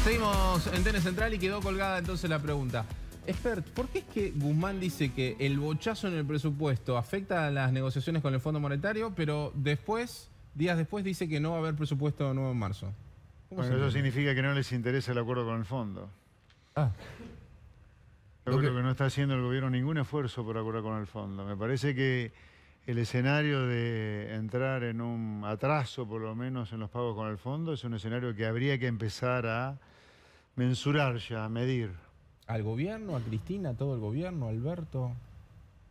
Seguimos en TN Central y quedó colgada entonces la pregunta. Expert, ¿por qué es que Guzmán dice que el bochazo en el presupuesto afecta a las negociaciones con el Fondo Monetario, pero después, días después, dice que no va a haber presupuesto nuevo en marzo? Bueno, eso significa que no les interesa el acuerdo con el fondo. Ah. Yo creo que no está haciendo el gobierno ningún esfuerzo por acordar con el fondo. Me parece que el escenario de entrar en un atraso, por lo menos en los pagos con el fondo, es un escenario que habría que empezar a mensurar ya, a medir. ¿Al gobierno, a Cristina, a todo el gobierno, a Alberto?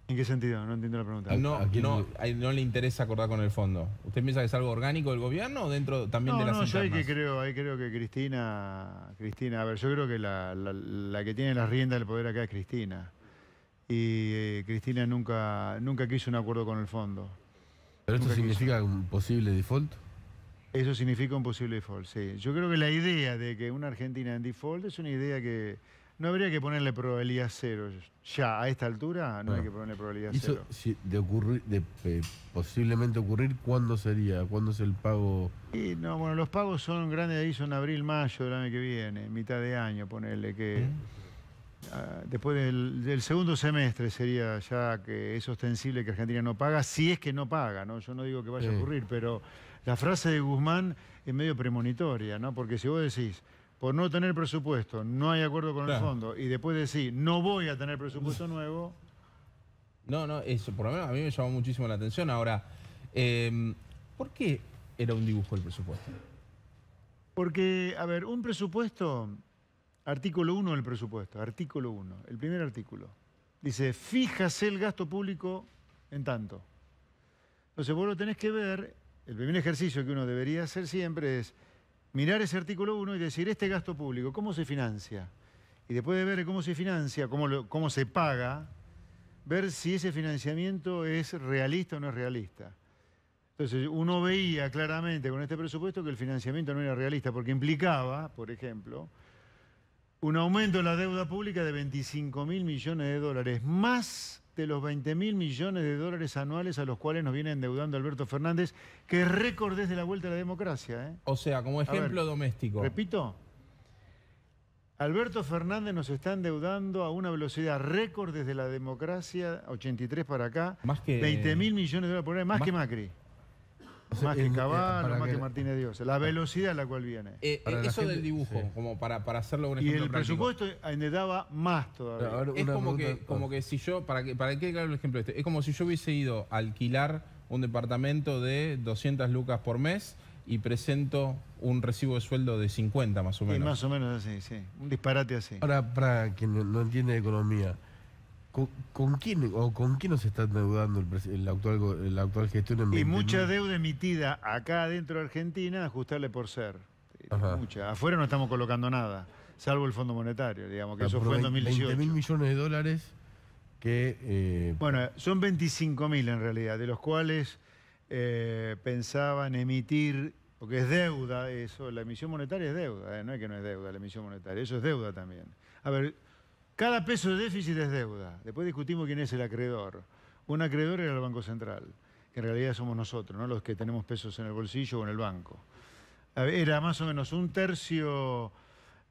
¿En qué sentido? No entiendo la pregunta. No le interesa acordar con el fondo. ¿Usted piensa que es algo orgánico del gobierno o dentro también de las internas? Yo ahí creo que Cristina, a ver, yo creo que la que tiene las riendas del poder acá es Cristina. Y Cristina nunca quiso un acuerdo con el fondo. ¿Pero esto significa un posible default? Eso significa un posible default, sí. Yo creo que la idea de que una Argentina en default es una idea que no habría que ponerle probabilidad cero. Ya, a esta altura, no hay que ponerle probabilidad cero. Posiblemente ocurrir, ¿cuándo sería? ¿Cuándo es el pago? Y no, bueno, los pagos son grandes ahí, son abril, mayo del año que viene, mitad de año, ponerle que... después del segundo semestre sería ya que es ostensible que Argentina no paga, si es que no paga, ¿no? Yo no digo que vaya a ocurrir, pero la frase de Guzmán es medio premonitoria, ¿no? Porque si vos decís, por no tener presupuesto, no hay acuerdo con el fondo, y después decís, no voy a tener presupuesto nuevo... No, eso por lo menos a mí me llamó muchísimo la atención. Ahora, ¿por qué era un dibujo el presupuesto? Porque, a ver, un presupuesto... Artículo 1 del presupuesto, artículo 1, el primer artículo. Dice, fíjase el gasto público en tanto. Entonces vos lo tenés que ver, el primer ejercicio que uno debería hacer siempre es mirar ese artículo 1 y decir, este gasto público, ¿cómo se financia? Y después de ver cómo se financia, cómo se paga, ver si ese financiamiento es realista o no es realista. Entonces uno veía claramente con este presupuesto que el financiamiento no era realista porque implicaba, por ejemplo, un aumento de la deuda pública de 25.000 millones de dólares, más de los 20.000 millones de dólares anuales a los cuales nos viene endeudando Alberto Fernández, que es récord desde la vuelta a la democracia. O sea, como ejemplo doméstico. Repito, Alberto Fernández nos está endeudando a una velocidad récord desde la democracia, 83 para acá, más que 20.000 millones de dólares por año, más que Macri. Más que Caballo, más que Martínez Dios. La velocidad a la cual viene. Eso del dibujo, como para hacerlo un ejemplo y el práctico. Presupuesto endeudaba más todavía. Es como que si yo, para que quede claro el ejemplo este, es como si yo hubiese ido a alquilar un departamento de 200 lucas por mes y presento un recibo de sueldo de 50 más o menos. Sí, más o menos así, sí. Un disparate así. Ahora, para quien no entiende de economía, ¿con quién nos está endeudando la actual gestión en 20.000? Y mucha deuda emitida acá adentro de Argentina, ajustarle por ser. Mucha. Afuera no estamos colocando nada, salvo el Fondo Monetario, digamos, que eso fue en 2018. 20.000 millones de dólares que... Bueno, son 25.000 en realidad, de los cuales pensaban emitir, porque es deuda eso, la emisión monetaria es deuda, no es que no es deuda la emisión monetaria, eso es deuda también. A ver... Cada peso de déficit es deuda. Después discutimos quién es el acreedor. Un acreedor era el Banco Central, que en realidad somos nosotros, ¿no? Los que tenemos pesos en el bolsillo o en el banco. Era más o menos un tercio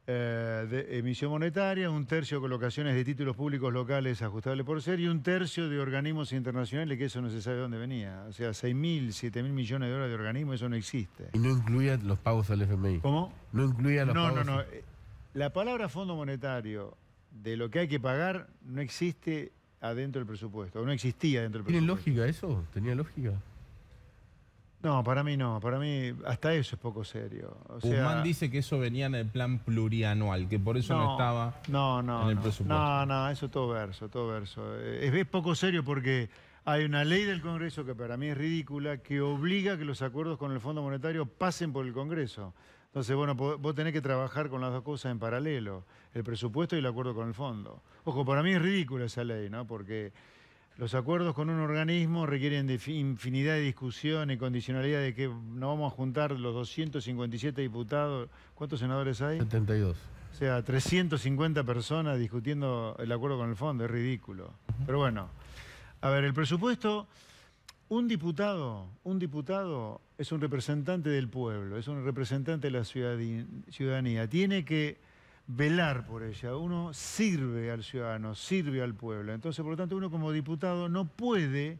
de emisión monetaria, un tercio de colocaciones de títulos públicos locales ajustables por ser y un tercio de organismos internacionales, que eso no se sabe de dónde venía. O sea, 6.000, 7.000 millones de dólares de organismos, eso no existe. ¿Y no incluía los pagos al FMI? ¿Cómo? ¿No incluía los pagos? No. La palabra Fondo Monetario... de lo que hay que pagar no existe adentro del presupuesto, o no existía dentro del presupuesto. ¿Tiene lógica eso? ¿Tenía lógica? No, para mí no. Para mí hasta eso es poco serio. O sea, Guzmán dice que eso venía en el plan plurianual, que por eso no estaba en el presupuesto. No, eso todo verso. Es poco serio porque hay una ley del Congreso que para mí es ridícula, que obliga a que los acuerdos con el Fondo Monetario pasen por el Congreso. Entonces, bueno, vos tenés que trabajar con las dos cosas en paralelo, el presupuesto y el acuerdo con el fondo. Ojo, para mí es ridícula esa ley, ¿no? Porque los acuerdos con un organismo requieren de infinidad de discusión y condicionalidad de que no vamos a juntar los 257 diputados. ¿Cuántos senadores hay? 72. O sea, 350 personas discutiendo el acuerdo con el fondo, es ridículo. Pero bueno, a ver, el presupuesto... un diputado es un representante del pueblo, es un representante de la ciudadanía. Tiene que velar por ella. Uno sirve al ciudadano, sirve al pueblo. Entonces, por lo tanto, uno como diputado no puede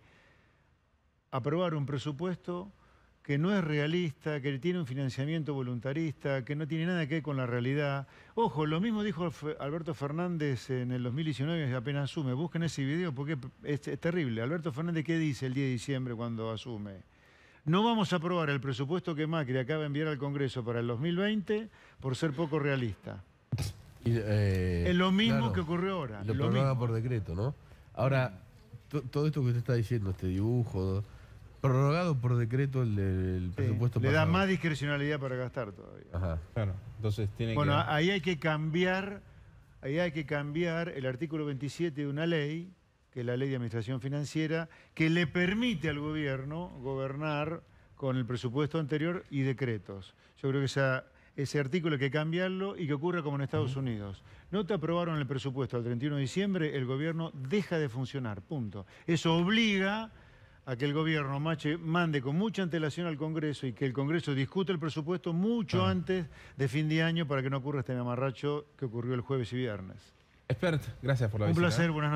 aprobar un presupuesto que no es realista, que tiene un financiamiento voluntarista, que no tiene nada que ver con la realidad. Ojo, lo mismo dijo Alberto Fernández en el 2019, apenas asume. Busquen ese video porque es terrible. Alberto Fernández, ¿qué dice el 10 de diciembre cuando asume? No vamos a aprobar el presupuesto que Macri acaba de enviar al Congreso para el 2020 por ser poco realista. Es lo mismo claro, que ocurrió ahora. Lo prorroga por decreto, ¿no? Ahora, todo esto que usted está diciendo, este dibujo, prorrogado por decreto el presupuesto le da pasado. más discrecionalidad para gastar todavía. Ajá. Claro, entonces tiene Bueno, que... ahí hay que cambiar el artículo 27 de una ley, que es la Ley de Administración Financiera, que le permite al gobierno gobernar con el presupuesto anterior y decretos. Yo creo que ese artículo hay que cambiarlo y que ocurra como en Estados Unidos. No te aprobaron el presupuesto al 31 de diciembre, el gobierno deja de funcionar, punto. Eso obliga a que el gobierno mande con mucha antelación al Congreso y que el Congreso discute el presupuesto mucho antes de fin de año para que no ocurra este mamarracho que ocurrió el jueves y viernes. Expert, gracias por la Un visita. placer, buenas noches.